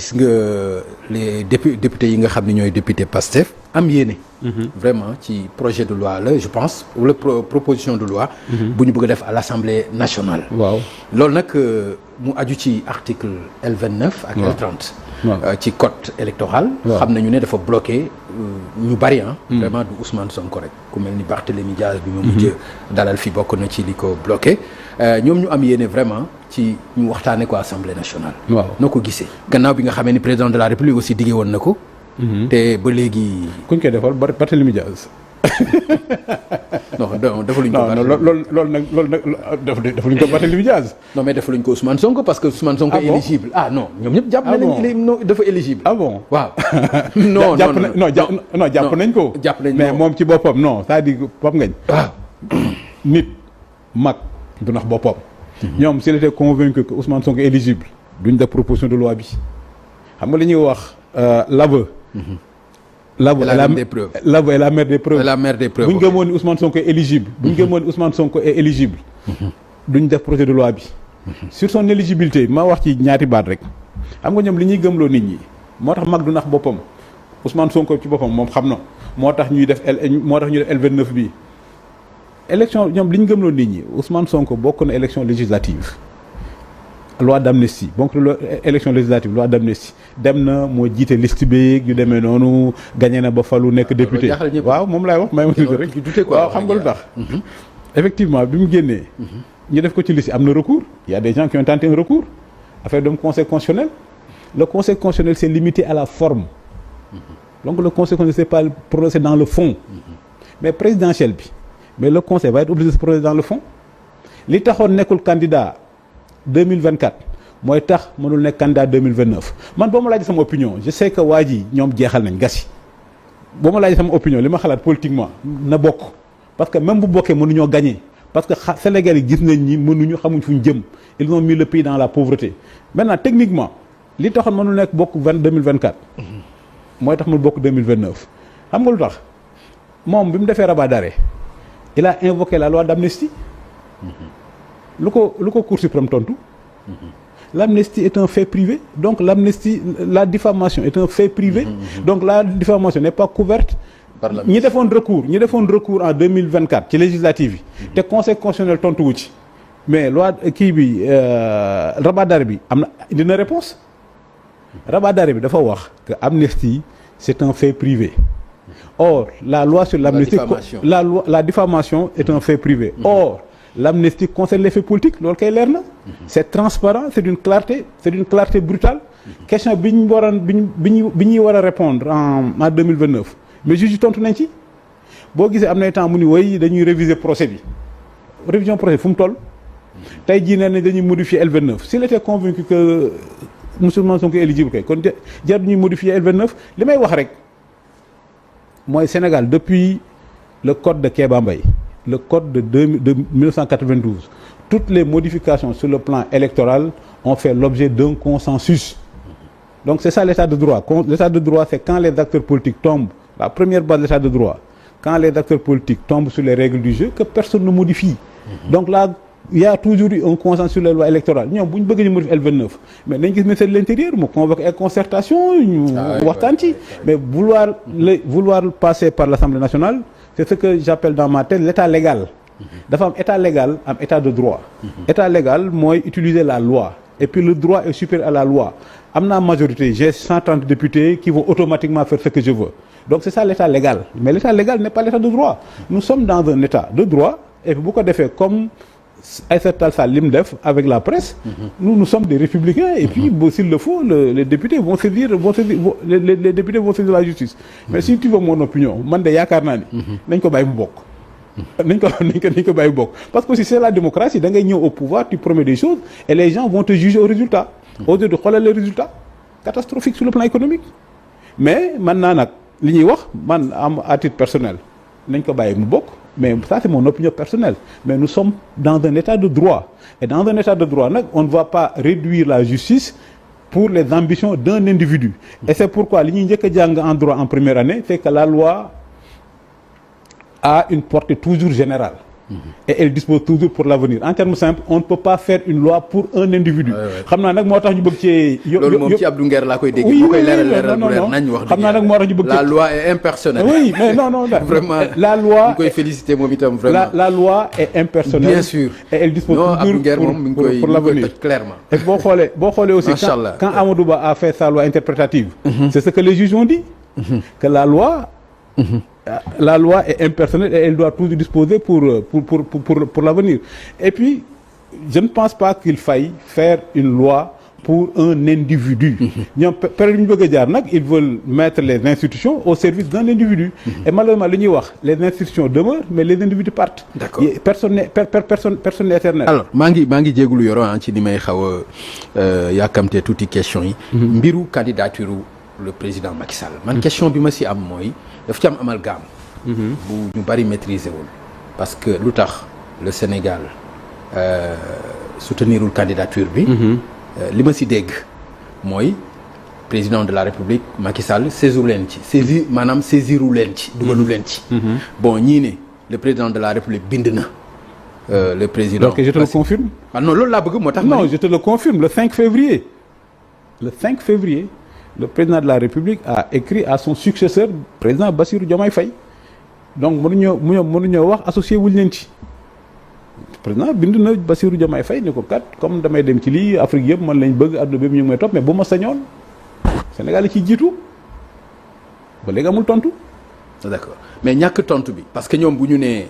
gis nga les députés yi nga xam ne ñooy député Pastef am yéene. vraiment ci projet de loi la je pense wala proposition de loi. bu ñu bëgg a def à l'Assemblée nationale. waaw loolu nag mu aju ci article L29 ak L30. ci code électoral. xam nañu ne dafa bloqué ñu bari vraiment du Ousmane Sonko rek ku mel ni Barthélémy Diaz bi ma mujj dalal fi bokk na ci li ko bloqué ñoom ñu am yéene vraiment ci ñu waxtaanee ko Assemblée nationale. waaw noo ko gisee gannaaw bi nga xamee ni président de la République aussi diggé woon na ko. te ba léegi. kuñ koy defal Barthélémy Diaz. non defaluñ ko. non loolu nag defaluñ ko Barthélémy Diaz. non mais defaluñ ko Ousmane Sonko parce que Ousmane Sonko est éligible. ah non ñoom ñëpp jàpp nañ dafa éligible. ah bon waaw. non jàpp nañ ko. jàpp nañ mais moom ci boppam non c'est-à-dire Pape Ngagne. waaw nit mag du nax boppam. ñoom s'il était convaincu que Ousmane Sonko est éligible duñ def proposition de loi bi xam nga li ñuy wax l'aveu. L'aveu est la mère des preuves. la mère des preuves. bu ñu gëmoon ni Ousmane Sonko est éligible. bu ñu gëmoon ni Ousmane Sonko est éligible. duñ def projet de loi bi. sur son éligibilité ma wax ci ñaati baat rek. xam nga ñoom li ñuy gëmloo nit ñi moo tax mag du nax boppam Ousmane Sonko ci boppam moom xam na moo tax ñuy def L29 bi. élection ñoom li ñu gëmloo nit ñi Ousmane Sonko bokk na élection législative. loi d'amnistie donc élection législative loi d'amnistie dem na moo jiite liste bi yu demee noonu gagné na ba falu nekk député waaw moom laay wax may ma tuuti rek waaw xam nga lu tax effectivement bi mu génnee ñu def ko ci liste am na recours il y a des gens qui ont tenté un recours affaire dem conseil constitutionnel le conseil constitutionnel s'est limité à la forme donc le conseil constitutionnel c'est pas prononcé dans le fond mais présidentiel bi mais le conseil va être obligé de se prononcer dans le fond li taxoon nekkul candidat 2024 mooy tax mënul nekk candidat 2029 man boo ma laajee sama opinion je sais que waa ji ñoom jeexal nañ gasi boo ma laajee sama opinion li ma xalaat politiquement na bokk parce que même bu bokkee mënuñoo gagner parce que Sénégal yi gis nañ ñi mënuñu xamuñ fu ñu jëm ils ont mis le pays dans la pauvreté maintenant techniquement li taxoon mënul nekk bokk 2024 mooy tax mënul bokk 2029 xam nga lu tax moom bi mu defee rabat d'arrêt il a invoqué la loi d'amnistie lu ko Cour suprême tontu l'amnistie est un fait privé donc l'amnistie la diffamation est un fait privé donc la diffamation n'est pas couverte ñi defoon recours en 2024 ci législative yi te conseil constitutionnel tontu wu ci mais loi kii bi rabat d'arrêt bi am na dina réponse rabat d'arrêt bi dafa wax que amnistie c'est un fait privé or la loi sur l'amnistie la diffamation est un fait privé or l'amnistie concerne les faits politiques loolu kay leer na c'est transparent c'est d'une clarté brutale question bi ñuy war a répondre en 2029 mais juge yi tontu nañ ci boo gisee am na temps mu ni woy dañuy réviser procès bi révision procès fu mu toll tey jii nee nañ dañuy modifier L29 s'il était convaincu que monsieur Sonko est éligible kay kon jar ñuy modifier L29 li may wax rek mooy Sénégal depuis le code de Kéba Mbaye le code de 1992 toutes les modifications sur le plan électoral ont fait l'objet d'un consensus donc c'est ça l'état de droit l'état de droit c'est quand les acteurs politiques tombent la première base de l'état de droit quand les acteurs politiques tombent sur les règles du jeu que personne ne modifie donc là il y a toujours eu un consensus sur les lois électorales ñoom bu ñu bëgg ñu modifier L29 mais nañ gis ministère de l'intérieur mu convoque ay concertation ñu waxtaan ci mais vouloir passer par l'Assemblée nationale c'est ce que j'appelle dans ma tête l'état légal dafa am état légal am état de droit état légal mooy utiliser la loi et puis le droit est supérieur à la loi am naa majorité j'ai 130 députés qui vont automatiquement faire ce que je veux donc c'est ça l'état légal mais l'état légal n'est pas l'état de droit nous sommes dans un état de droit et puis bu ko defee comme Aïssata Tall Sall li mu def avec la presse nous sommes des républicains et puis s'il le faut les députés vont saisir les députés vont saisir la justice mais si tu veux mon opinion man de yaakaar naa ni nañ ko bàyyi mu bokk nañ ko bàyyi mu bokk parce que si c'est la démocratie da ngay ñëw au pouvoir tu promets des choses et les gens vont te juger au résultat aujourd'hui xoolal les résultats catastrophiques sur le plan économique mais man naa nag li ñuy wax man am à titre personnel nañ ko bàyyi mu bokk mais ça c'est mon opinion personnelle mais nous sommes dans un état de droit et dans un état de droit nag on ne va pas réduire la justice pour les ambitions d'un individu et c'est pourquoi li ñuy njëkk a jàng en droit en première année c'est que la loi a une portée toujours générale et elle dispose toujours pour l'avenir. En termes simples, on ne peut pas faire une loi pour un individu. xam naa nag moo tax ñu bëgg ci loolu moom ci Abdou Nguer laa koy dégg. moo koy leeral bu leer nañ wax. xam naa nag moo tax ñu bëgg la loi est impersonnelle. oui mais non vraiment la loi ñu koy féliciter moom itam vraiment. la loi est impersonnelle. Bien sûr. Et elle dispose toujours pour l'avenir. Clairement. Et boo xoolee aussi quand Amadou Ba a fait sa loi interprétative. C'est ce que les juges ont dit. Que la loi est impersonnelle et elle doit toujours disposer pour l'avenir. Et puis je ne pense pas qu'il faille faire une loi pour un individu. ñoom période ñu bëgg a jaar nag ils veulent mettre les institutions au service d'un individu. Et malheureusement li ñuy wax les institutions demeurent mais les individus partent. D'accord. Personne n'est éternel. Alors maa ngi jégalu Yoro ci ni may xaw a yàkkamtee tuuti question yi. mbiru candidature le président Macky Sall. man question bi ma si am mooy daf ci am amalgame. bu ñu bari maîtriser wul. parce que lu tax le Sénégal soutenirul candidature bi. li ma si dégg mooy président de la République Macky Sall saisiru leen ci dugalu leen ci. bon ñii ne le président de la République bind na le président. donc je te le confirme. ah non loolu laa bëgg moo tax. non je te le confirme le 5 février. Le président de la République a écrit à son successeur président Bassirou Diomaye Faye donc mënuñoo wax associé wuñ leen ci. président bind na Bassirou Diomaye Faye ni ko kat comme damay dem ci lii Afrique yëpp man lañ bëgg àdduna bépp ñu ngi may topp mais bu ma sañoon Sénégal yi ciy jiitu ba léegi amul tontu. d'accord mais ñàkk tontu bi parce que ñoom bu ñu nee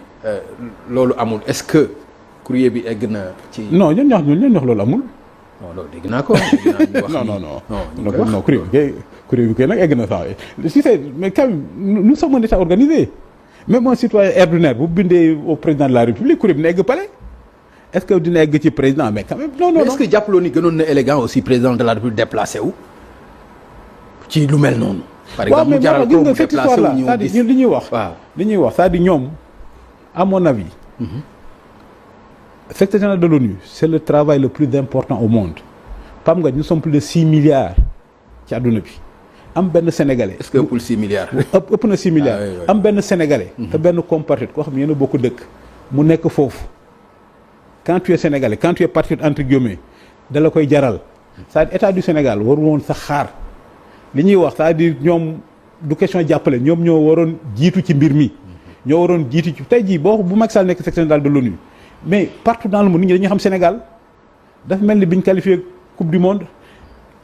loolu amul est-ce que courrier bi egg na ci. non ñun ñoo wax loolu amul. non loolu dégg naa ko. non courrier bi kay nag egg na saa si c'est mais quand même nous sommes un État organisé même un citoyen ordinaire bu bindee au président de la République courrier bi na egg palais est-ce que dina egg ci président mais quand même non. est-ce que jàppaloo ni gënoon na élégant aussi président de la République déplacé wu ci lu mel noonu. par exemple mu jaral ko mu déplacé wu ñëw c'est-à-dire ñun li ñuy wax. waaw li ñuy wax c'est-à-dire ñoom à mon avis. secrétaire général de l'ONU c'est le travail le plus important au monde xam nga nous sommes plus de 6 milliards ci àdduna bi am benn sénégalais. est-ce que ëppul 6 milliards. ëpp na 6 milliards. am benn sénégalais. te benn compatriote koo xam ne yéen a bokk dëkk. mu nekk foofu quand tu es sénégalais quand tu es patriote entre guillemets da la koy jaral c'est-à-dire état du Sénégal waru woon sax xaar li ñuy wax c'est-à-dire ñoom du question jàppale ñoom ñoo waroon jiitu ci mbir mi. ñoo waroon jiitu ci tey jii bu Macky Sall nekk secrétaire général de l'ONU mais partout dans le monde nit ñi dañuy xam Sénégal dafa mel ni biñ qualifié coupe du monde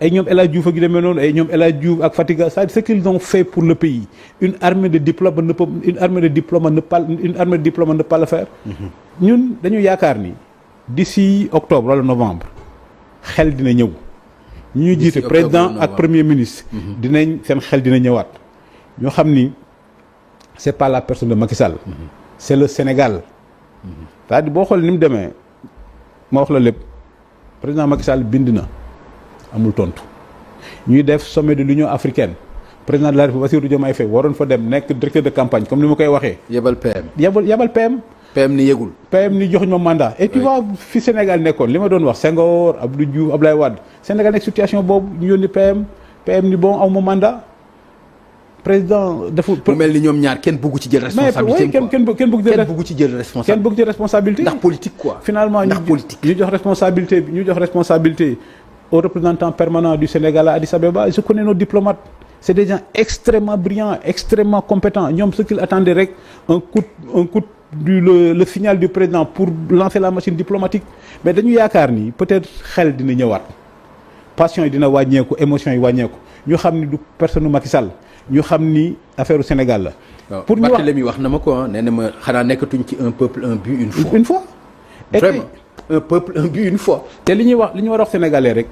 ay ñoom El Hadj Diouf ak yu demee noonu ay ñoom El Hadj Diouf ak Fatiga c'est-à-dire ce qu'ils ont fait pour le pays une armée de diplomates ne pas le faire. ñun dañu yaakaar ni d'ici octobre wala novembre xel dina ñëw. ñu jiite président ak premier ministre. dinañ seen xel dina ñëwaat. ñoo xam ni c'est pas la personne de Macky Sall. c'est le Sénégal. c'est-à-dire boo xoolee ni mu demee ma wax la lépp président Macky Sall bind na amul tontu ñuy def sommet de l'Union africaine président de la République Bassirou Diomaye Faye waroon fa dem nekk directeur de campagne comme ni ma koy waxee. yebal PM. yebal PM. PM ni yëgul. PM ni joxuñ ma mandat. et tu vois fi Sénégal nekkoon li ma doon wax Senghor Abdou Diouf Abdoulaye Wade Sénégal nekk situation boobu ñu yónni PM ni bon aw ma mandat. président dafa. mu mel ni ñoom ñaar kenn bëggu ci jël responsabilité. mais kenn bëggu ci jël responsabilité. ndax politique quoi. finalement ñu jox responsabilité au représentant permanent du Sénégal à Addis Abeba je connais nos diplomates c'est des gens extrêmement brillants extrêmement compétents ñoom ce qu'ils attendaient rek un coup le signal du président pour lancer la machine diplomatique mais dañu yaakaar ni peut-être xel dina ñëwaat passion yi dina wàññeeku émotion yi wàññeeku ñu xam ni du personne Macky Sall ñu xam ni affaire u Sénégal la. pour ñu wax Barthélémy wax na ma ko nee na ma xanaa nekkatuñ ci un peuple un but une fois. vraiment un peuple un but une fois. te li ñu war a wax sénégalais rek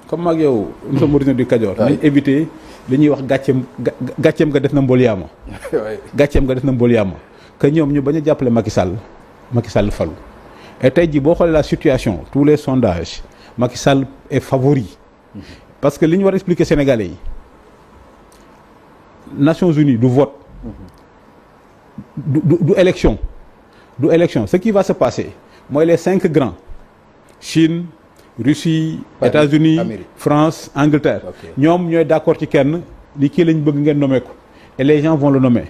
comme ak yow. nous sommes originaires du Kajoor. nañ éviter li ñuy wax gàcceem nga def na mboliyaama. gàcceem nga def na mboliyaama. que ñoom ñu bañ a jàppale Macky Sall falu. et tey jii boo xoolee la situation tous les sondages Macky Sall est favori. parce que li ñu war a expliquer sénégalais yi. Nations Unies du vote. du élection. Ce qui va se passer mooy les 5 grands Chine Russie États-Unis France Angleterre ñoom ñooy d'accord ci kenn ni kii lañ bëgg ngeen nommer ko et les gens vont le nommer